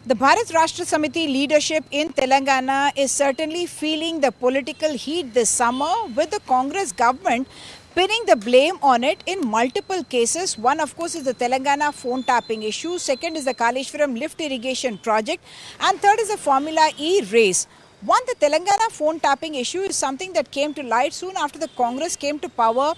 The Bharat Rashtra Samiti leadership in Telangana is certainly feeling the political heat this summer, with the Congress government pinning the blame on it in multiple cases. One, of course, is the Telangana phone tapping issue. Second is the Kaleshwaram lift irrigation project. And third is the Formula E race. One, the Telangana phone tapping issue is something that came to light soon after the Congress came to power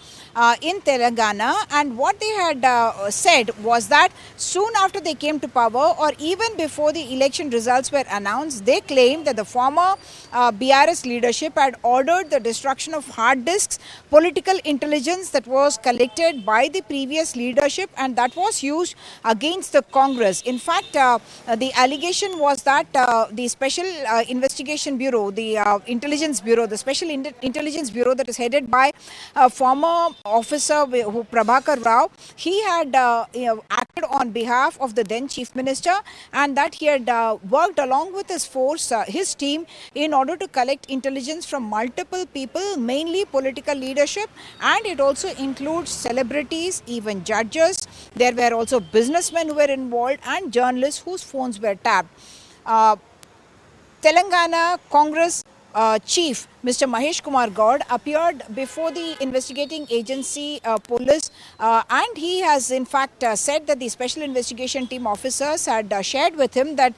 in Telangana. And what they had said was that soon after they came to power, or even before the election results were announced, they claimed that the former BRS leadership had ordered the destruction of hard disks, political intelligence that was collected by the previous leadership, and that was used against the Congress. In fact, the allegation was that the Special Investigation Bureau, the Intelligence Bureau, the Special Intelligence Bureau that is headed by a former officer Prabhakar Rao, he had acted on behalf of the then Chief Minister, and that he had worked along with his force, his team, in order to collect intelligence from multiple people, mainly political leadership, and it also includes celebrities, even judges. There were also businessmen who were involved and journalists whose phones were tapped. Telangana Congress Chief Mr. Mahesh Kumar Goud appeared before the investigating agency police, and he has in fact said that the special investigation team officers had shared with him that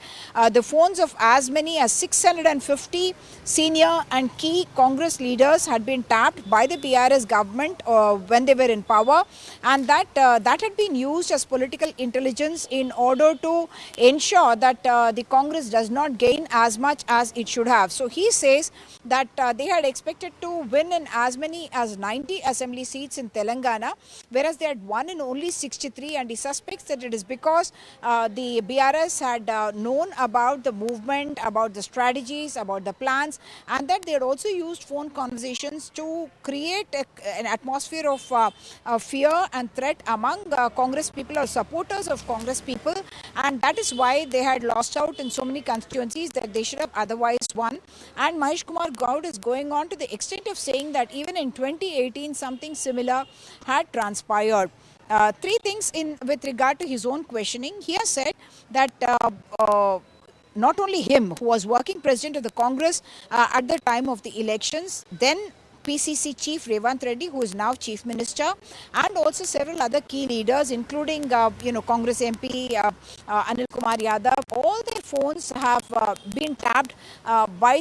the phones of as many as 650 senior and key Congress leaders had been tapped by the BRS government when they were in power, and that had been used as political intelligence in order to ensure that the Congress does not gain as much as it should have. So he says that they had expected to win in as many as 90 assembly seats in Telangana, whereas they had won in only 63, and he suspects that it is because the BRS had known about the movement, about the strategies, about the plans, and that they had also used phone conversations to create an atmosphere of fear and threat among Congress people or supporters of Congress people, and that is why they had lost out in so many constituencies that they should have otherwise won. And Mahesh Kumar Goud is going on to the extent of saying that even in 2018 something similar had transpired. Three things with regard to his own questioning. He has said that not only him, who was working president of the Congress at the time of the elections, then PCC chief Revanth Reddy, who is now chief minister, and also several other key leaders, including Congress MP Anil Kumar Yadav. All their phones have been tapped by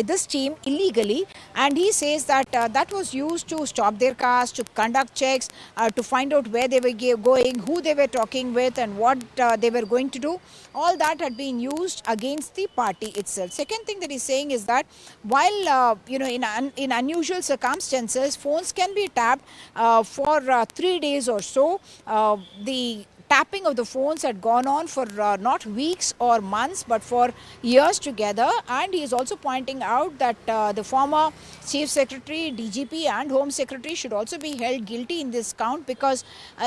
this team illegally, and he says that that was used to stop their cars, to conduct checks, to find out where they were going, who they were talking with, and what they were going to do. All that had been used against the party itself. Second thing that he's saying is that while in unusual circumstances, phones can be tapped for 3 days or so. The tapping of the phones had gone on for not weeks or months, but for years together. And he is also pointing out that the former Chief Secretary, DGP and Home Secretary should also be held guilty in this count, because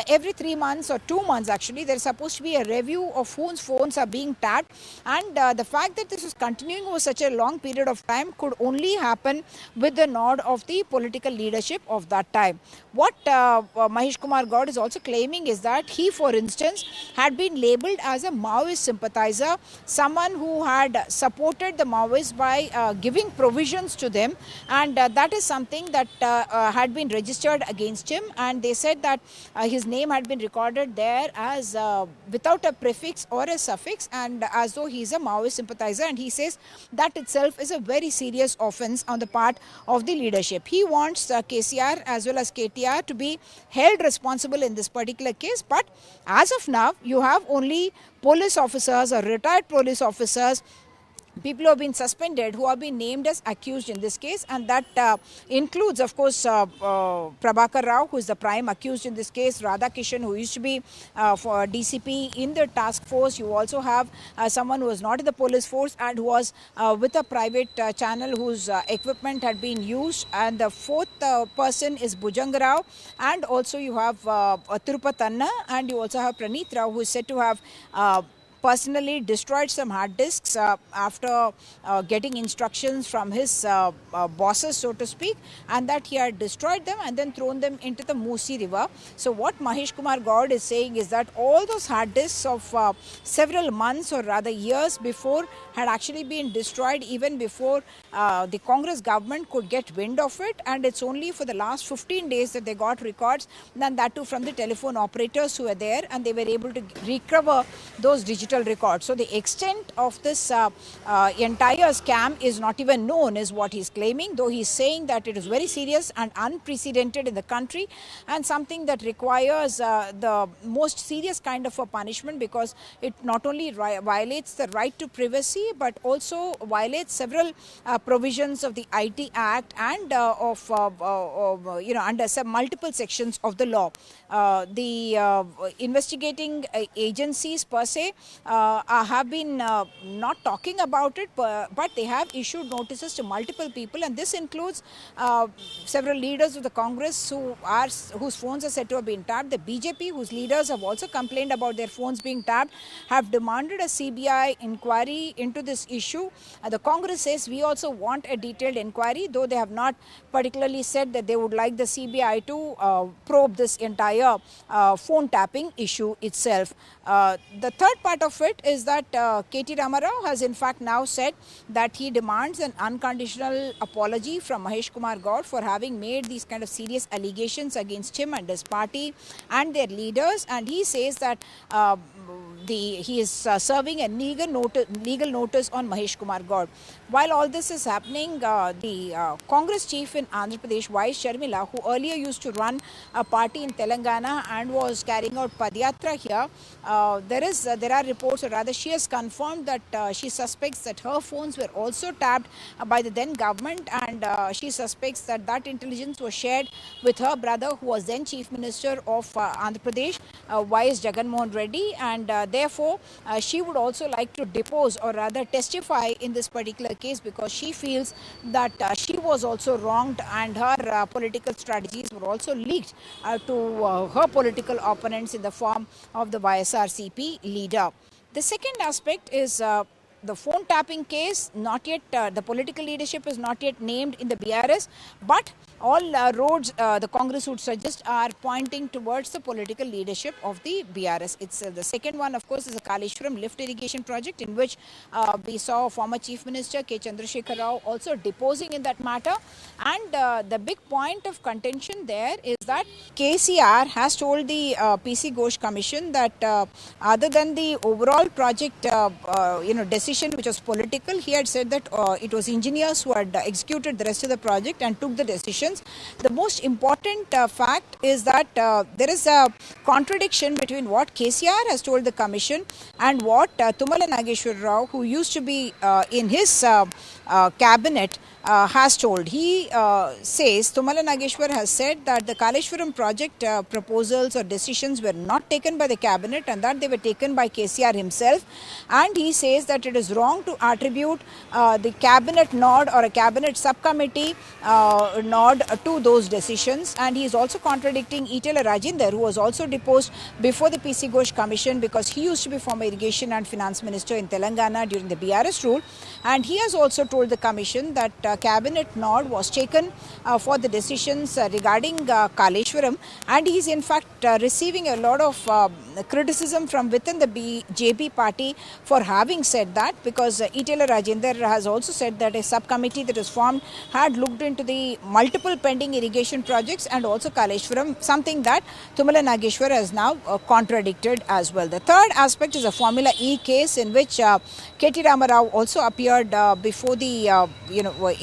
every 3 months or 2 months actually there is supposed to be a review of whose phones are being tapped, and the fact that this is continuing over such a long period of time could only happen with the nod of the political leadership of that time. What Mahesh Kumar Goud is also claiming is that he, for instance, had been labelled as a Maoist sympathizer, someone who had supported the Maoists by giving provisions to them, and that is something that had been registered against him, and they said that his name had been recorded there as without a prefix or a suffix, and as though he is a Maoist sympathizer, and he says that itself is a very serious offence on the part of the leadership. He wants KCR as well as KTR to be held responsible in this particular case, but as of now, you have only police officers or retired police officers, people who have been suspended, who have been named as accused in this case, and that includes, of course, Prabhakar Rao, who is the prime accused in this case, Radhakishan, who used to be for DCP in the task force. You also have someone who was not in the police force and who was with a private channel whose equipment had been used, and the fourth person is Bhujang Rao, and also you have Tirupatanna, and you also have Praneeth Rao, who is said to have personally destroyed some hard disks after getting instructions from his bosses, so to speak, and that he had destroyed them and then thrown them into the Musi river. So what Mahesh Kumar Goud is saying is that all those hard disks of several months or rather years before had actually been destroyed even before the Congress government could get wind of it, and it's only for the last 15 days that they got records, and that too from the telephone operators who were there, and they were able to recover those digital records. So the extent of this entire scam is not even known, is what he's claiming, though he's saying that it is very serious and unprecedented in the country and something that requires the most serious kind of a punishment, because it not only violates the right to privacy but also violates several provisions of the IT Act and under some multiple sections of the law. The investigating agencies per se have been not talking about it, but they have issued notices to multiple people, and this includes several leaders of the Congress whose phones are said to have been tapped. The BJP, whose leaders have also complained about their phones being tapped, have demanded a CBI inquiry into this issue. The Congress says we also want a detailed inquiry, though they have not particularly said that they would like the CBI to probe this entire phone tapping issue itself. The third part of it is that K.T. Ramarao has in fact now said that he demands an unconditional apology from Mahesh Kumar Goud for having made these kind of serious allegations against him and his party and their leaders, and he says that he is serving a legal notice on Mahesh Kumar Goud. While all this is happening, the Congress chief in Andhra Pradesh, Vice Sharmila, who earlier used to run a party in Telangana and was carrying out Padyatra here, there are reports, or rather she has confirmed that she suspects that her phones were also tapped by the then government, and she suspects that that intelligence was shared with her brother, who was then Chief Minister of Andhra Pradesh, Y.S. Jagannath Reddy, and therefore she would also like to depose or rather testify in this particular case, because she feels that she was also wronged and her political strategies were also leaked to her political opponents in the form of the YSRCP leader. The second aspect is the phone tapping case. Not yet, the political leadership is not yet named in the BRS, but all roads the Congress would suggest are pointing towards the political leadership of the BRS. It's the second one, of course, is the Kaleshwaram lift irrigation project, in which we saw former Chief Minister K. Chandrasekhar Rao also deposing in that matter. And the big point of contention there is that KCR has told the PC Ghosh Commission that other than the overall project decision, which was political, he had said that it was engineers who had executed the rest of the project and took the decisions. The most important fact is that there is a contradiction between what KCR has told the commission and what Tummala Nageshwar Rao, who used to be in his cabinet, has told. He says, Tummala Nageshwar has said that the Kaleshwaram project proposals or decisions were not taken by the cabinet and that they were taken by KCR himself, and he says that it is wrong to attribute the cabinet nod or a cabinet subcommittee nod to those decisions. And he is also contradicting Itala Rajinder, who was also deposed before the PC Ghosh Commission because he used to be former irrigation and finance minister in Telangana during the BRS rule, and he has also told the commission that cabinet nod was taken for the decisions regarding Kaleshwaram, and he is in fact receiving a lot of criticism from within the BJP party for having said that, because Itala Rajinder has also said that a subcommittee that is formed had looked into the multiple pending irrigation projects and also Kaleshwaram, something that Tummala Nageshwar has now contradicted as well. The third aspect is a Formula E case in which K.T. Ramarao also appeared before the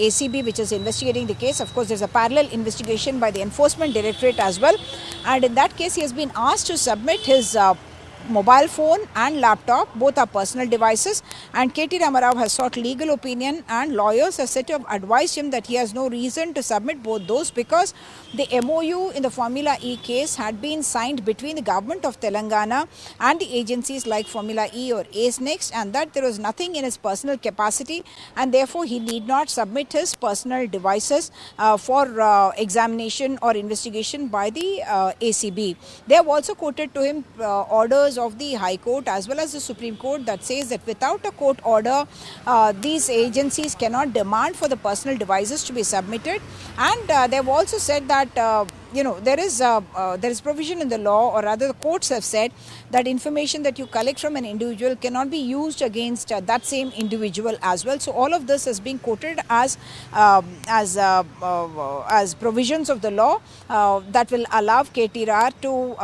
ACB, which is investigating the case. Of course, there's a parallel investigation by the Enforcement Directorate as well, and in that case he has been asked to submit his mobile phone and laptop. Both are personal devices, and K.T. Ramarao has sought legal opinion, and lawyers are said to have advised him that he has no reason to submit both those because the MOU in the Formula E case had been signed between the government of Telangana and the agencies like Formula E or ACE Next, and that there was nothing in his personal capacity, and therefore he need not submit his personal devices for examination or investigation by the ACB. They have also quoted to him orders orders of the High Court as well as the Supreme Court that says that without a court order, these agencies cannot demand for the personal devices to be submitted. And they've also said that there is provision in the law, or rather the courts have said that information that you collect from an individual cannot be used against that same individual as well. So all of this is being quoted as provisions of the law that will allow KTR to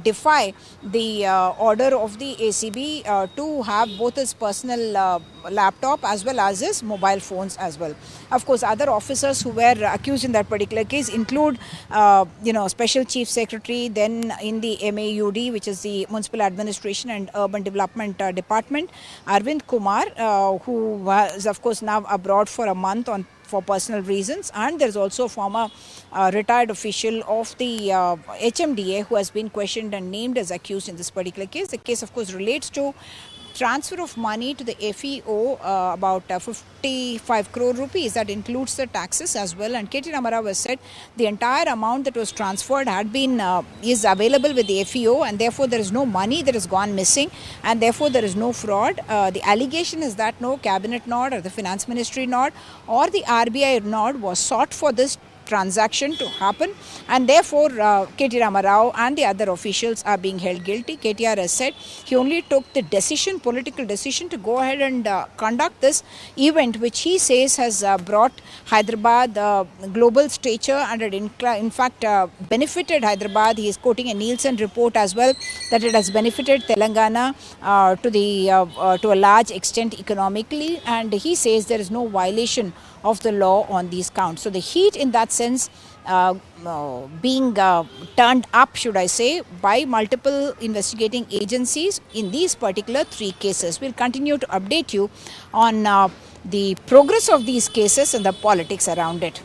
defy the order of the ACB to have both his personal laptop as well as his mobile phones as well. Of course, other officers who were accused in that particular case include Special Chief Secretary, then in the MAUD, which is the Municipal Administration and Urban Development Department, Arvind Kumar, who was of course now abroad for a month for personal reasons, and there's also a former retired official of the HMDA who has been questioned and named as accused in this particular case. The case of course relates to transfer of money to the FEO, about 55 crore rupees. That includes the taxes as well. And KT Ramarao has said the entire amount that was transferred had been is available with the FEO, and therefore there is no money that has gone missing, and therefore there is no fraud. The allegation is that no cabinet nod or the finance ministry nod or the RBI nod was sought for this transaction to happen, and therefore KT Ramarao and the other officials are being held guilty. KTR has said he only took the political decision to go ahead and conduct this event, which he says has brought Hyderabad global stature and it in fact benefited Hyderabad. He is quoting a Nielsen report as well that it has benefited Telangana to a large extent economically, and he says there is no violation of the law on these counts. So the heat in that sense being turned up, should I say, by multiple investigating agencies in these particular 3 cases. We'll continue to update you on the progress of these cases and the politics around it.